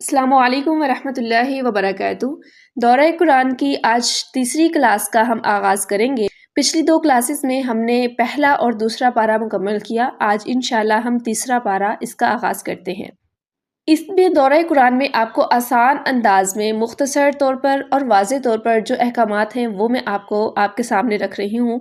السلام علیکم ورحمۃ اللہ وبرکاتہ۔ دورہ قرآن کی آج تیسری کلاس کا ہم آغاز کریں گے۔ پچھلی دو کلاسز میں ہم نے پہلا اور دوسرا پارہ مکمل کیا۔ آج انشاءاللہ ہم تیسرا پارہ اس کا آغاز کرتے ہیں۔ اس میں دورہ قرآن میں آپ کو آسان انداز میں مختصر طور پر اور واضح طور پر جو احکامات ہیں وہ میں آپ کے سامنے رکھ رہی ہوں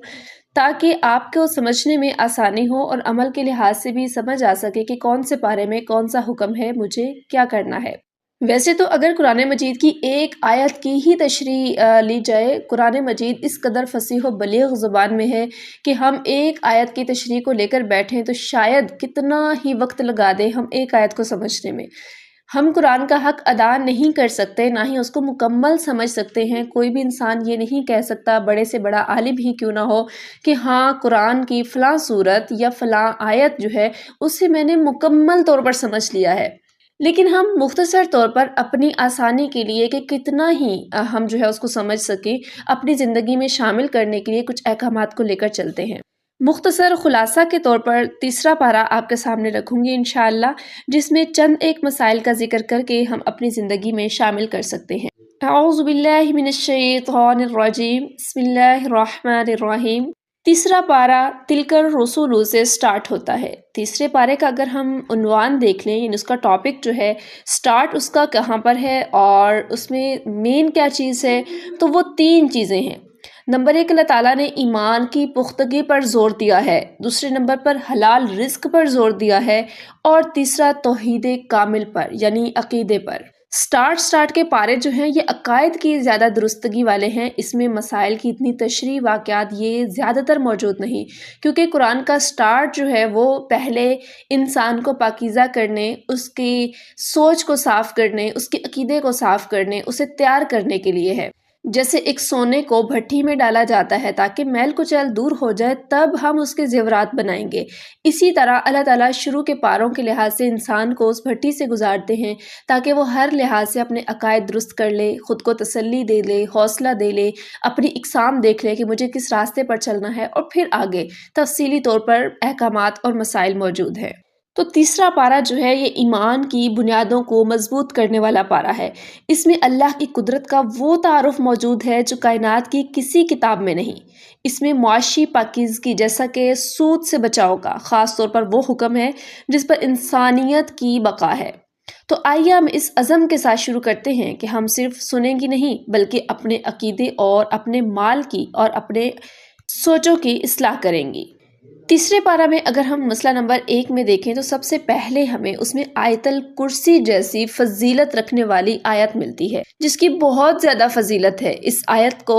تاکہ آپ کو سمجھنے میں آسانی ہو اور عمل کے لحاظ سے بھی سمجھ آ سکے کہ کون سے پارے میں کون سا حکم ہے، مجھے کیا کرنا ہے۔ ویسے تو اگر قرآن مجید کی ایک آیت کی ہی تشریح لی جائے، قرآن مجید اس قدر فصیح و بلیغ زبان میں ہے کہ ہم ایک آیت کی تشریح کو لے کر بیٹھیں تو شاید کتنا ہی وقت لگا دیں ہم ایک آیت کو سمجھنے میں۔ ہم قرآن کا حق ادا نہیں کر سکتے، نہ ہی اس کو مکمل سمجھ سکتے ہیں۔ کوئی بھی انسان یہ نہیں کہہ سکتا، بڑے سے بڑا عالم ہی کیوں نہ ہو، کہ ہاں قرآن کی فلاں صورت یا فلاں آیت جو ہے اسے میں نے مکمل طور پر سمجھ لیا ہے۔ لیکن ہم مختصر طور پر اپنی آسانی کے لیے کہ کتنا ہی ہم جو ہے اس کو سمجھ سکیں، اپنی زندگی میں شامل کرنے کے لیے کچھ احکامات کو لے کر چلتے ہیں۔ مختصر خلاصہ کے طور پر تیسرا پارہ آپ کے سامنے رکھوں گی انشاءاللہ، جس میں چند ایک مسائل کا ذکر کر کے ہم اپنی زندگی میں شامل کر سکتے ہیں۔ اعوذ باللہ من الشیطان الرجیم، بسم اللہ الرحمن الرحیم۔ تیسرا پارہ تلک الرسل سے سٹارٹ ہوتا ہے۔ تیسرے پارے کا اگر ہم عنوان دیکھ لیں، یعنی اس کا ٹاپک جو ہے، سٹارٹ اس کا کہاں پر ہے اور اس میں مین کیا چیز ہے، تو وہ تین چیزیں ہیں۔ نمبر ایک، اللہ تعالیٰ نے ایمان کی پختگی پر زور دیا ہے۔ دوسرے نمبر پر حلال رزق پر زور دیا ہے، اور تیسرا توحید کامل پر یعنی عقیدے پر۔ سٹارٹ کے پارے جو ہیں یہ عقائد کی زیادہ درستگی والے ہیں۔ اس میں مسائل کی اتنی تشریح واقعات یہ زیادہ تر موجود نہیں، کیونکہ قرآن کا سٹارٹ جو ہے وہ پہلے انسان کو پاکیزہ کرنے، اس کی سوچ کو صاف کرنے، اس کے عقیدے کو صاف کرنے، اسے تیار کرنے کے لیے ہے۔ جیسے ایک سونے کو بھٹی میں ڈالا جاتا ہے تاکہ میل کچیل دور ہو جائے، تب ہم اس کے زیورات بنائیں گے۔ اسی طرح اللہ تعالیٰ شروع کے پاروں کے لحاظ سے انسان کو اس بھٹی سے گزارتے ہیں تاکہ وہ ہر لحاظ سے اپنے عقائد درست کر لے، خود کو تسلی دے لے، حوصلہ دے لے، اپنی اقسام دیکھ لے کہ مجھے کس راستے پر چلنا ہے، اور پھر آگے تفصیلی طور پر احکامات اور مسائل موجود ہیں۔ تو تیسرا پارہ جو ہے یہ ایمان کی بنیادوں کو مضبوط کرنے والا پارہ ہے۔ اس میں اللہ کی قدرت کا وہ تعارف موجود ہے جو کائنات کی کسی کتاب میں نہیں۔ اس میں معاشی پاکیزگی جیسا کہ سود سے بچاؤ کا خاص طور پر وہ حکم ہے جس پر انسانیت کی بقا ہے۔ تو آئیے ہم اس عزم کے ساتھ شروع کرتے ہیں کہ ہم صرف سنیں گی نہیں بلکہ اپنے عقیدے اور اپنے مال کی اور اپنے سوچوں کی اصلاح کریں گی۔ تیسرے پارہ میں اگر ہم مسئلہ نمبر 1 میں دیکھیں تو سب سے پہلے ہمیں اس میں آیت الکرسی جیسی فضیلت رکھنے والی آیت ملتی ہے، جس کی بہت زیادہ فضیلت ہے۔ اس آیت کو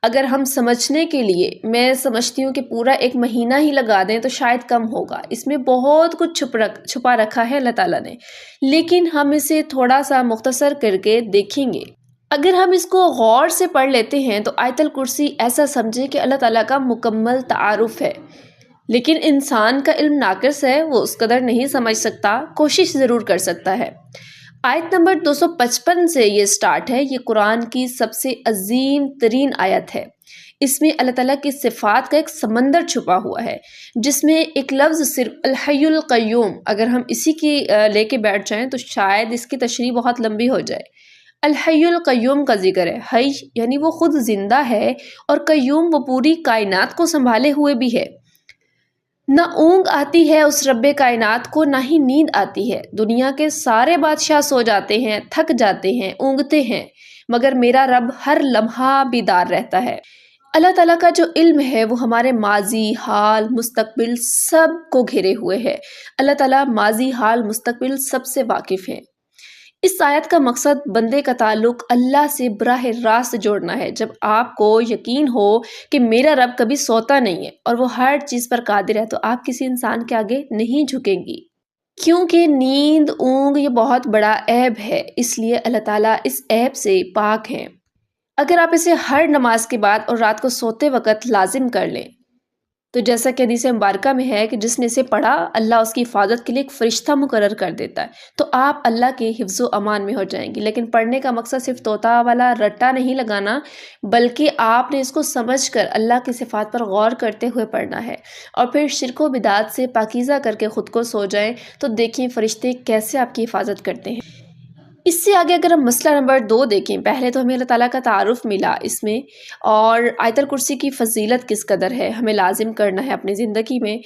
اگر ہم سمجھنے کے لیے میں سمجھتی ہوں کہ پورا ایک مہینہ ہی لگا دیں تو شاید کم ہوگا۔ اس میں بہت کچھ چھپا رکھا ہے اللہ تعالیٰ نے، لیکن ہم اسے تھوڑا سا مختصر کر کے دیکھیں گے۔ اگر ہم اس کو غور سے پڑھ لیتے ہیں تو آیت الکرسی ایسا سمجھے کہ اللہ تعالیٰ کا مکمل تعارف ہے، لیکن انسان کا علم ناقص ہے، وہ اس قدر نہیں سمجھ سکتا، کوشش ضرور کر سکتا ہے۔ آیت نمبر 255 سے یہ سٹارٹ ہے۔ یہ قرآن کی سب سے عظیم ترین آیت ہے۔ اس میں اللہ تعالیٰ کی صفات کا ایک سمندر چھپا ہوا ہے، جس میں ایک لفظ صرف الحی القیوم، اگر ہم اسی کی لے کے بیٹھ جائیں تو شاید اس کی تشریح بہت لمبی ہو جائے۔ الحی القیوم کا ذکر ہے۔ حی یعنی وہ خود زندہ ہے، اور قیوم وہ پوری کائنات کو سنبھالے ہوئے بھی ہے۔ نہ اونگ آتی ہے اس رب کائنات کو، نہ ہی نیند آتی ہے۔ دنیا کے سارے بادشاہ سو جاتے ہیں، تھک جاتے ہیں، اونگتے ہیں، مگر میرا رب ہر لمحہ بیدار رہتا ہے۔ اللہ تعالیٰ کا جو علم ہے وہ ہمارے ماضی، حال، مستقبل سب کو گھیرے ہوئے ہے۔ اللہ تعالیٰ ماضی، حال، مستقبل سب سے واقف ہے۔ اس آیت کا مقصد بندے کا تعلق اللہ سے براہ راست جوڑنا ہے۔ جب آپ کو یقین ہو کہ میرا رب کبھی سوتا نہیں ہے اور وہ ہر چیز پر قادر ہے، تو آپ کسی انسان کے آگے نہیں جھکیں گی، کیونکہ نیند، اونگ یہ بہت بڑا عیب ہے، اس لیے اللہ تعالیٰ اس عیب سے پاک ہیں۔ اگر آپ اسے ہر نماز کے بعد اور رات کو سوتے وقت لازم کر لیں تو جیسا کہ حدیث مبارکہ میں ہے کہ جس نے اسے پڑھا اللہ اس کی حفاظت کے لیے ایک فرشتہ مقرر کر دیتا ہے، تو آپ اللہ کے حفظ و امان میں ہو جائیں گی۔ لیکن پڑھنے کا مقصد صرف طوطا والا رٹا نہیں لگانا، بلکہ آپ نے اس کو سمجھ کر اللہ کی صفات پر غور کرتے ہوئے پڑھنا ہے، اور پھر شرک و بدعات سے پاکیزہ کر کے خود کو سو جائیں تو دیکھیں فرشتے کیسے آپ کی حفاظت کرتے ہیں۔ اس سے آگے اگر ہم مسئلہ نمبر 2 دیکھیں، پہلے تو ہمیں اللہ تعالیٰ کا تعارف ملا اس میں، اور آیت الکرسی کی فضیلت کس قدر ہے، ہمیں لازم کرنا ہے اپنی زندگی میں،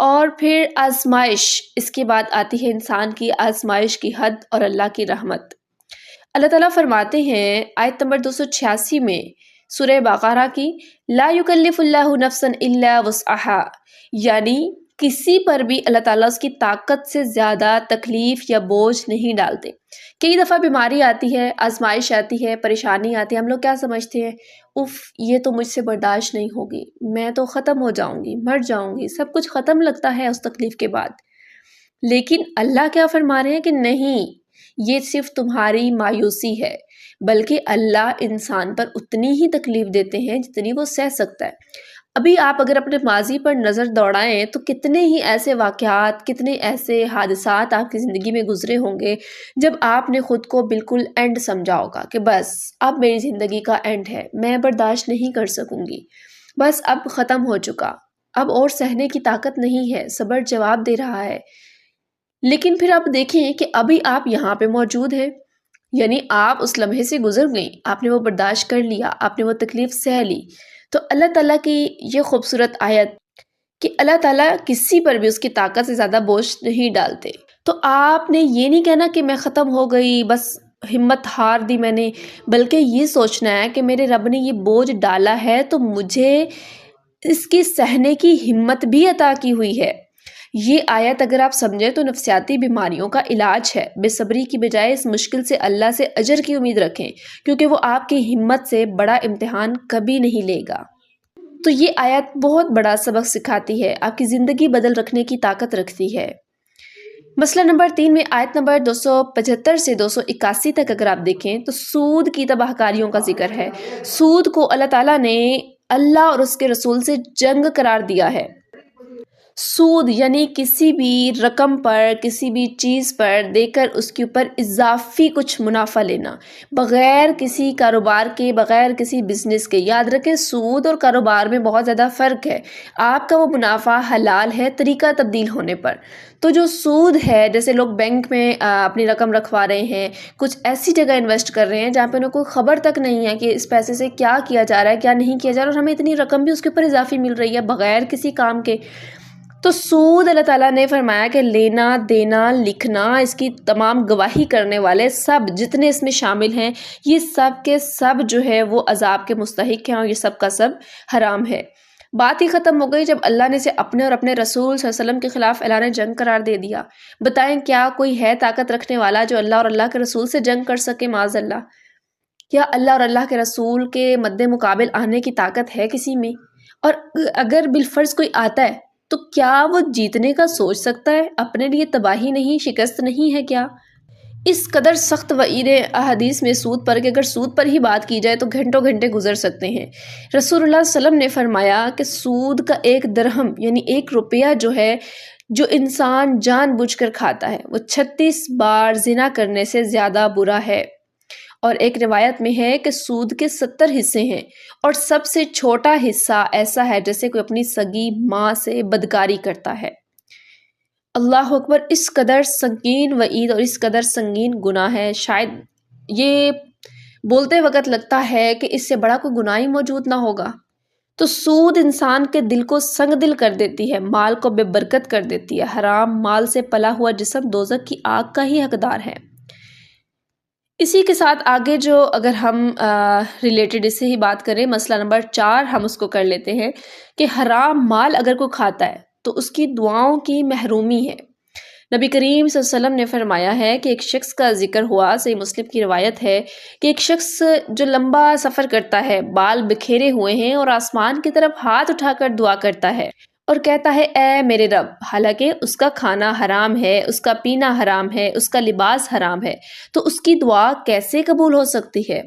اور پھر آزمائش، اس کے بعد آتی ہے انسان کی آزمائش کی حد اور اللہ کی رحمت۔ اللہ تعالیٰ فرماتے ہیں آیت نمبر 286 میں سورہ بقرہ کی، لا یکلف اللہ نفسا الا وسعها، یعنی کسی پر بھی اللہ تعالیٰ اس کی طاقت سے زیادہ تکلیف یا بوجھ نہیں ڈالتے۔ کئی دفعہ بیماری آتی ہے، آزمائش آتی ہے، پریشانی آتی ہے، ہم لوگ کیا سمجھتے ہیں، اف یہ تو مجھ سے برداشت نہیں ہوگی، میں تو ختم ہو جاؤں گی، مر جاؤں گی، سب کچھ ختم لگتا ہے اس تکلیف کے بعد۔ لیکن اللہ کیا فرما رہے ہیں کہ نہیں، یہ صرف تمہاری مایوسی ہے، بلکہ اللہ انسان پر اتنی ہی تکلیف دیتے ہیں جتنی وہ سہ سکتا ہے۔ ابھی آپ اگر اپنے ماضی پر نظر دوڑائیں تو کتنے ہی ایسے واقعات، کتنے ایسے حادثات آپ کی زندگی میں گزرے ہوں گے جب آپ نے خود کو بالکل اینڈ سمجھا ہوگا کہ بس اب میری زندگی کا اینڈ ہے، میں برداشت نہیں کر سکوں گی، بس اب ختم ہو چکا، اب اور سہنے کی طاقت نہیں ہے، صبر جواب دے رہا ہے۔ لیکن پھر آپ دیکھیں کہ ابھی آپ یہاں پہ موجود ہیں، یعنی آپ اس لمحے سے گزر گئیں، آپ نے وہ برداشت کر لیا، آپ نے وہ تکلیف سہ لی۔ تو اللہ تعالیٰ کی یہ خوبصورت آیت کہ اللہ تعالیٰ کسی پر بھی اس کی طاقت سے زیادہ بوجھ نہیں ڈالتے، تو آپ نے یہ نہیں کہنا کہ میں ختم ہو گئی، بس ہمت ہار دی میں نے، بلکہ یہ سوچنا ہے کہ میرے رب نے یہ بوجھ ڈالا ہے تو مجھے اس کی سہنے کی ہمت بھی عطا کی ہوئی ہے۔ یہ آیت اگر آپ سمجھیں تو نفسیاتی بیماریوں کا علاج ہے۔ بے صبری کی بجائے اس مشکل سے اللہ سے اجر کی امید رکھیں، کیونکہ وہ آپ کی ہمت سے بڑا امتحان کبھی نہیں لے گا۔ تو یہ آیت بہت بڑا سبق سکھاتی ہے، آپ کی زندگی بدل رکھنے کی طاقت رکھتی ہے۔ مسئلہ نمبر 3 میں آیت نمبر 275 سے 281 تک اگر آپ دیکھیں تو سود کی تباہ کاریوں کا ذکر ہے۔ سود کو اللہ تعالیٰ نے اللہ اور اس کے رسول سے جنگ قرار دیا ہے۔ سود یعنی کسی بھی رقم پر، کسی بھی چیز پر دے کر اس کے اوپر اضافی کچھ منافع لینا، بغیر کسی کاروبار کے، بغیر کسی بزنس کے۔ یاد رکھیں سود اور کاروبار میں بہت زیادہ فرق ہے۔ آپ کا وہ منافع حلال ہے طریقہ تبدیل ہونے پر، تو جو سود ہے، جیسے لوگ بینک میں اپنی رقم رکھوا رہے ہیں، کچھ ایسی جگہ انویسٹ کر رہے ہیں جہاں پہ انہیں کوئی خبر تک نہیں ہے کہ اس پیسے سے کیا کیا جا رہا ہے، کیا نہیں کیا جا رہا، اور ہمیں اتنی رقم بھی اس کے اوپر اضافی مل رہی ہے بغیر کسی کام کے۔ تو سود اللہ تعالیٰ نے فرمایا کہ لینا، دینا، لکھنا، اس کی تمام گواہی کرنے والے سب جتنے اس میں شامل ہیں، یہ سب کے سب جو ہے وہ عذاب کے مستحق ہیں، اور یہ سب کا سب حرام ہے۔ بات ہی ختم ہو گئی جب اللہ نے اسے اپنے اور اپنے رسول صلی اللہ علیہ وسلم کے خلاف اعلان جنگ قرار دے دیا۔ بتائیں کیا کوئی ہے طاقت رکھنے والا جو اللہ اور اللہ کے رسول سے جنگ کر سکے؟ معاذ اللہ، کیا اللہ اور اللہ کے رسول کے مد مقابل آنے کی طاقت ہے کسی میں؟ اور اگر بالفرض کوئی آتا ہے تو کیا وہ جیتنے کا سوچ سکتا ہے؟ اپنے لیے تباہی نہیں، شکست نہیں ہے کیا؟ اس قدر سخت وعید احادیث میں سود پر کہ اگر سود پر ہی بات کی جائے تو گھنٹوں گھنٹے گزر سکتے ہیں۔ رسول اللہ صلی اللہ علیہ وسلم نے فرمایا کہ سود کا 1 درہم یعنی 1 روپیہ جو ہے، جو انسان جان بوجھ کر کھاتا ہے، وہ 36 بار زنا کرنے سے زیادہ برا ہے۔ اور ایک روایت میں ہے کہ سود کے 70 حصے ہیں، اور سب سے چھوٹا حصہ ایسا ہے جیسے کوئی اپنی سگی ماں سے بدکاری کرتا ہے۔ اللہ اکبر، اس قدر سنگین وعید اور اس قدر سنگین گناہ ہے، شاید یہ بولتے وقت لگتا ہے کہ اس سے بڑا کوئی گناہ ہی موجود نہ ہوگا۔ تو سود انسان کے دل کو سنگ دل کر دیتی ہے، مال کو بے برکت کر دیتی ہے۔ حرام مال سے پلا ہوا جسم دوزخ کی آگ کا ہی حقدار ہے۔ اسی کے ساتھ آگے جو اگر ہم ریلیٹڈ اس سے ہی بات کریں، مسئلہ نمبر 4 ہم اس کو کر لیتے ہیں کہ حرام مال اگر کوئی کھاتا ہے تو اس کی دعاؤں کی محرومی ہے۔ نبی کریم صلی اللہ علیہ وسلم نے فرمایا ہے کہ ایک شخص کا ذکر ہوا، صحیح مسلم کی روایت ہے کہ ایک شخص جو لمبا سفر کرتا ہے، بال بکھیرے ہوئے ہیں اور آسمان کی طرف ہاتھ اٹھا کر دعا کرتا ہے اور کہتا ہے اے میرے رب، حالانکہ اس کا کھانا حرام ہے، اس کا پینا حرام ہے، اس کا لباس حرام ہے، تو اس کی دعا کیسے قبول ہو سکتی ہے؟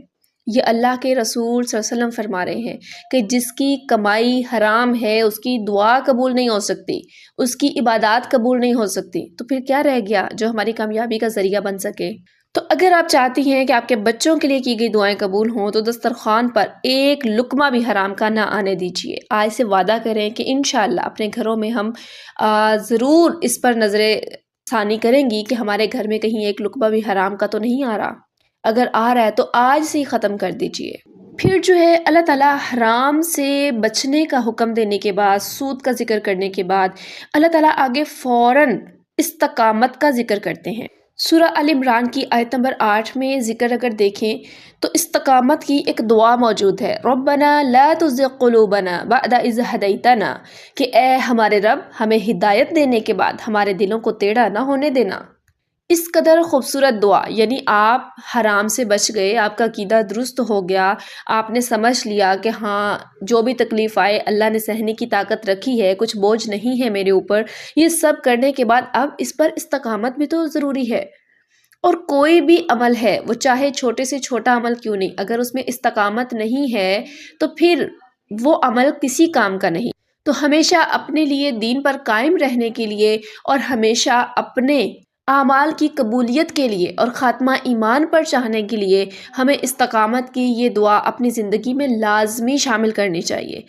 یہ اللہ کے رسول صلی اللہ علیہ وسلم فرما رہے ہیں کہ جس کی کمائی حرام ہے اس کی دعا قبول نہیں ہو سکتی، اس کی عبادات قبول نہیں ہو سکتی، تو پھر کیا رہ گیا جو ہماری کامیابی کا ذریعہ بن سکے؟ تو اگر آپ چاہتی ہیں کہ آپ کے بچوں کے لیے کی گئی دعائیں قبول ہوں تو دسترخوان پر ایک لقمہ بھی حرام کا نہ آنے دیجیے۔ آج سے وعدہ کریں کہ انشاءاللہ اپنے گھروں میں ہم ضرور اس پر نظر ثانی کریں گی کہ ہمارے گھر میں کہیں ایک لقمہ بھی حرام کا تو نہیں آ رہا۔ اگر آ رہا ہے تو آج سے ہی ختم کر دیجئے۔ پھر جو ہے اللہ تعالیٰ حرام سے بچنے کا حکم دینے کے بعد، سود کا ذکر کرنے کے بعد، اللہ تعالیٰ آگے فوراً استقامت کا ذکر کرتے ہیں۔ سورہ آل عمران کی آیت نمبر 8 میں ذکر اگر دیکھیں تو استقامت کی ایک دعا موجود ہے، ربنا لا تزغ قلوبنا بعد اذ ہدیتنا، کہ اے ہمارے رب ہمیں ہدایت دینے کے بعد ہمارے دلوں کو ٹیڑھا نہ ہونے دینا۔ اس قدر خوبصورت دعا، یعنی آپ حرام سے بچ گئے، آپ کا عقیدہ درست ہو گیا، آپ نے سمجھ لیا کہ ہاں جو بھی تکلیف آئے اللہ نے سہنے کی طاقت رکھی ہے، کچھ بوجھ نہیں ہے میرے اوپر۔ یہ سب کرنے کے بعد اب اس پر استقامت بھی تو ضروری ہے، اور کوئی بھی عمل ہے وہ چاہے چھوٹے سے چھوٹا عمل کیوں نہیں، اگر اس میں استقامت نہیں ہے تو پھر وہ عمل کسی کام کا نہیں۔ تو ہمیشہ اپنے لیے دین پر قائم رہنے کے لیے اور ہمیشہ اپنے اعمال کی قبولیت کے لیے اور خاتمہ ایمان پر چاہنے کے لیے ہمیں استقامت کی یہ دعا اپنی زندگی میں لازمی شامل کرنی چاہیے۔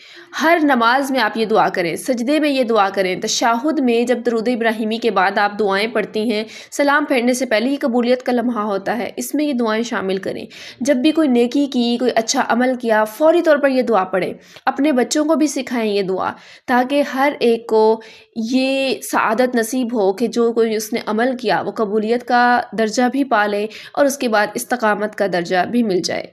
ہر نماز میں آپ یہ دعا کریں، سجدے میں یہ دعا کریں، تشہد میں جب درود ابراہیمی کے بعد آپ دعائیں پڑھتی ہیں، سلام پھیرنے سے پہلے یہ قبولیت کا لمحہ ہوتا ہے، اس میں یہ دعائیں شامل کریں۔ جب بھی کوئی نیکی کی، کوئی اچھا عمل کیا، فوری طور پر یہ دعا پڑھیں، اپنے بچوں کو بھی سکھائیں یہ دعا، تاکہ ہر ایک کو یہ سعادت نصیب ہو کہ جو کوئی اس نے عمل کیا وہ قبولیت کا درجہ بھی پا لے اور اس کے بعد استقامت کا درجہ بھی مل جائے۔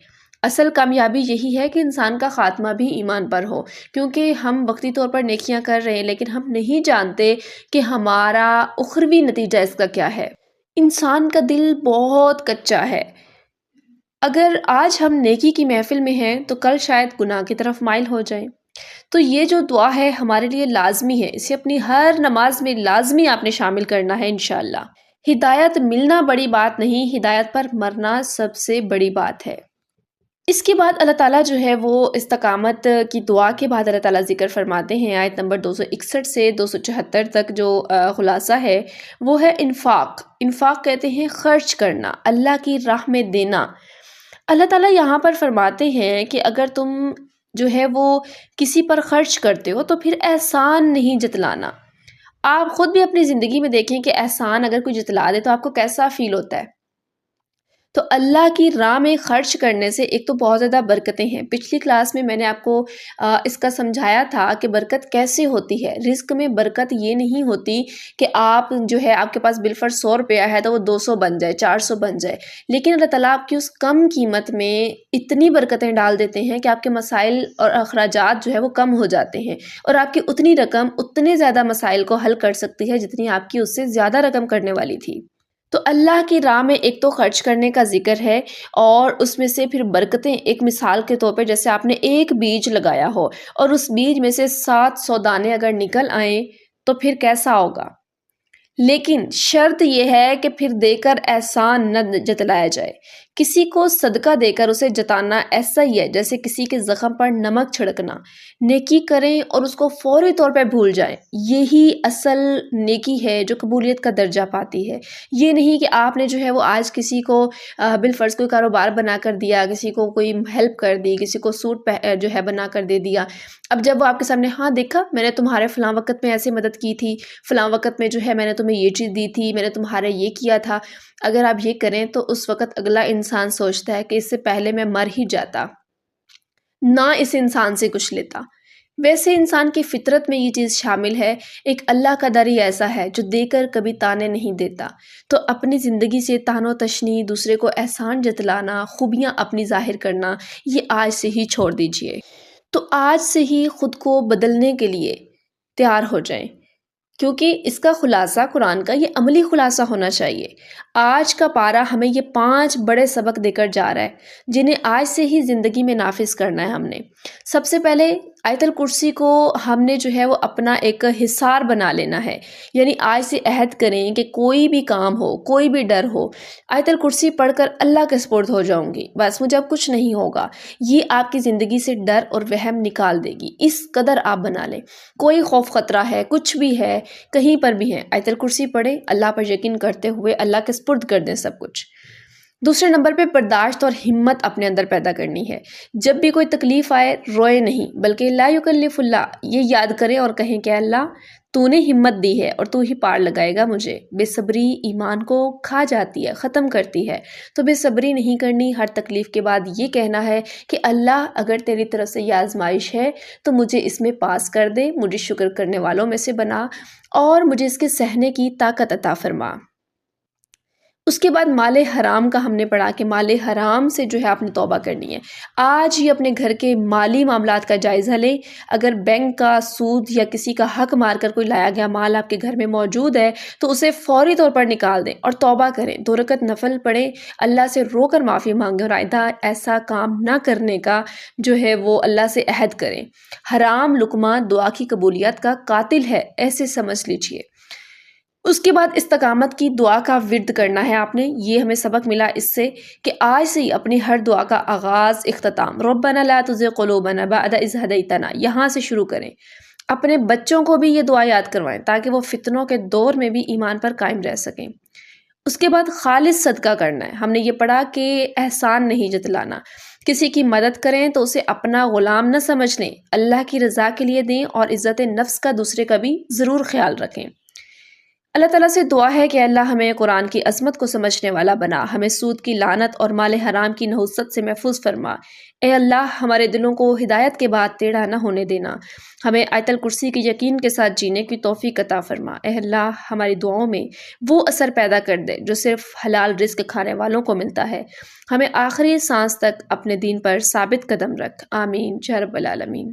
اصل کامیابی یہی ہے کہ انسان کا خاتمہ بھی ایمان پر ہو، کیونکہ ہم وقتی طور پر نیکیاں کر رہے ہیں لیکن ہم نہیں جانتے کہ ہمارا اخروی نتیجہ اس کا کیا ہے۔ انسان کا دل بہت کچا ہے، اگر آج ہم نیکی کی محفل میں ہیں تو کل شاید گناہ کی طرف مائل ہو جائیں۔ تو یہ جو دعا ہے ہمارے لیے لازمی ہے، اسے اپنی ہر نماز میں لازمی آپ نے شامل کرنا ہے انشاءاللہ۔ ہدایت ملنا بڑی بات نہیں، ہدایت پر مرنا سب سے بڑی بات ہے۔ اس کے بعد اللہ تعالیٰ جو ہے وہ استقامت کی دعا کے بعد اللہ تعالیٰ ذکر فرماتے ہیں، آیت نمبر 261 سے 274 تک جو خلاصہ ہے وہ ہے انفاق۔ انفاق کہتے ہیں خرچ کرنا، اللہ کی راہ میں دینا۔ اللہ تعالیٰ یہاں پر فرماتے ہیں کہ اگر تم جو ہے وہ کسی پر خرچ کرتے ہو تو پھر احسان نہیں جتلانا۔ آپ خود بھی اپنی زندگی میں دیکھیں کہ احسان اگر کوئی جتلا دے تو آپ کو کیسا فیل ہوتا ہے۔ تو اللہ کی راہ میں خرچ کرنے سے ایک تو بہت زیادہ برکتیں ہیں۔ پچھلی کلاس میں میں نے آپ کو اس کا سمجھایا تھا کہ برکت کیسے ہوتی ہے۔ رزق میں برکت یہ نہیں ہوتی کہ آپ جو ہے آپ کے پاس بالفرض 100 روپیہ ہے تو وہ 200 بن جائے، 400 بن جائے، لیکن اللہ تعالیٰ آپ کی اس کم قیمت میں اتنی برکتیں ڈال دیتے ہیں کہ آپ کے مسائل اور اخراجات جو ہے وہ کم ہو جاتے ہیں، اور آپ کی اتنی رقم اتنے زیادہ مسائل کو حل کر سکتی ہے جتنی آپ کی اس سے زیادہ رقم کرنے والی تھی۔ تو اللہ کی راہ میں ایک تو خرچ کرنے کا ذکر ہے، اور اس میں سے پھر برکتیں ایک مثال کے طور پہ جیسے آپ نے ایک بیج لگایا ہو اور اس بیج میں سے 700 دانے اگر نکل آئیں تو پھر کیسا ہوگا۔ لیکن شرط یہ ہے کہ پھر دے کر احسان نہ جتلایا جائے۔ کسی کو صدقہ دے کر اسے جتانا ایسا ہی ہے جیسے کسی کے زخم پر نمک چھڑکنا۔ نیکی کریں اور اس کو فوری طور پہ بھول جائیں، یہی اصل نیکی ہے جو قبولیت کا درجہ پاتی ہے۔ یہ نہیں کہ آپ نے جو ہے وہ آج کسی کو بالفرض کوئی کاروبار بنا کر دیا، کسی کو کوئی ہیلپ کر دی، کسی کو سوٹ جو ہے بنا کر دے دیا، اب جب وہ آپ کے سامنے ہاں دیکھا میں نے تمہارے فلاں وقت میں ایسے مدد کی تھی، فلاں وقت میں جو ہے میں نے تمہیں یہ چیز دی تھی، میں نے تمہارے یہ کیا تھا، اگر آپ یہ کریں تو اس وقت اگلا انسان سوچتا ہے کہ اس سے پہلے میں مر ہی جاتا، نہ اس انسان سے کچھ لیتا۔ ویسے انسان کی فطرت میں یہ چیز شامل ہے، ایک اللہ کا در ہی ایسا ہے جو دے کر کبھی تانے نہیں دیتا۔ تو اپنی زندگی سے تان و تشنی، دوسرے کو احسان جتلانا، خوبیاں اپنی ظاہر کرنا، یہ آج سے ہی چھوڑ دیجئے۔ تو آج سے ہی خود کو بدلنے کے لیے تیار ہو جائیں، کیونکہ اس کا خلاصہ قرآن کا یہ عملی خلاصہ ہونا چاہیے۔ آج کا پارہ ہمیں یہ 5 بڑے سبق دے کر جا رہا ہے جنہیں آج سے ہی زندگی میں نافذ کرنا ہے ہم نے۔ سب سے پہلے آیت الکرسی کو ہم نے جو ہے وہ اپنا ایک حصار بنا لینا ہے، یعنی آج سے عہد کریں کہ کوئی بھی کام ہو، کوئی بھی ڈر ہو، آیت الکرسی پڑھ کر اللہ کے سپرد ہو جاؤں گی، بس مجھے اب کچھ نہیں ہوگا۔ یہ آپ کی زندگی سے ڈر اور وہم نکال دے گی، اس قدر آپ بنا لیں۔ کوئی خوف خطرہ ہے، کچھ بھی ہے، کہیں پر بھی ہے، آیت الکرسی پڑھیں، اللہ پر یقین کرتے ہوئے اللہ کے سپرد کر دیں سب کچھ۔ دوسرے نمبر پہ برداشت اور ہمت اپنے اندر پیدا کرنی ہے۔ جب بھی کوئی تکلیف آئے روئے نہیں، بلکہ لا یکلف اللہ یہ یاد کریں اور کہیں کہ اللہ تو نے ہمت دی ہے اور تو ہی پار لگائے گا مجھے۔ بے صبری ایمان کو کھا جاتی ہے، ختم کرتی ہے، تو بے صبری نہیں کرنی۔ ہر تکلیف کے بعد یہ کہنا ہے کہ اللہ اگر تیری طرف سے یہ آزمائش ہے تو مجھے اس میں پاس کر دے، مجھے شکر کرنے والوں میں سے بنا اور مجھے اس کے سہنے کی طاقت عطا فرما۔ اس کے بعد مال حرام کا ہم نے پڑھا کہ مال حرام سے جو ہے آپ نے توبہ کرنی ہے۔ آج ہی اپنے گھر کے مالی معاملات کا جائزہ لیں۔ اگر بینک کا سود یا کسی کا حق مار کر کوئی لایا گیا مال آپ کے گھر میں موجود ہے تو اسے فوری طور پر نکال دیں اور توبہ کریں، 2 رکعت نفل پڑھیں، اللہ سے رو کر معافی مانگیں اور آئندہ ایسا کام نہ کرنے کا جو ہے وہ اللہ سے عہد کریں۔ حرام لقمہ دعا کی قبولیت کا قاتل ہے، ایسے سمجھ لیجئے۔ اس کے بعد استقامت کی دعا کا ورد کرنا ہے آپ نے۔ یہ ہمیں سبق ملا اس سے کہ آج سے ہی اپنی ہر دعا کا آغاز اختتام ربنا لا تزغ قلوبنا بعد اذ ہدیتنا یہاں سے شروع کریں۔ اپنے بچوں کو بھی یہ دعا یاد کروائیں تاکہ وہ فتنوں کے دور میں بھی ایمان پر قائم رہ سکیں۔ اس کے بعد خالص صدقہ کرنا ہے۔ ہم نے یہ پڑھا کہ احسان نہیں جتلانا، کسی کی مدد کریں تو اسے اپنا غلام نہ سمجھ لیں، اللہ کی رضا کے لیے دیں اور عزت نفس کا دوسرے کا بھی ضرور خیال رکھیں۔ اللہ تعالیٰ سے دعا ہے کہ اللہ ہمیں قرآن کی عظمت کو سمجھنے والا بنا، ہمیں سود کی لعنت اور مال حرام کی نحوست سے محفوظ فرما۔ اے اللہ ہمارے دلوں کو ہدایت کے بعد ٹیڑھا نہ ہونے دینا، ہمیں آیت الکرسی کے یقین کے ساتھ جینے کی توفیق عطا فرما۔ اے اللہ ہماری دعاؤں میں وہ اثر پیدا کر دے جو صرف حلال رزق کھانے والوں کو ملتا ہے، ہمیں آخری سانس تک اپنے دین پر ثابت قدم رکھ، آمین یا رب العالمین۔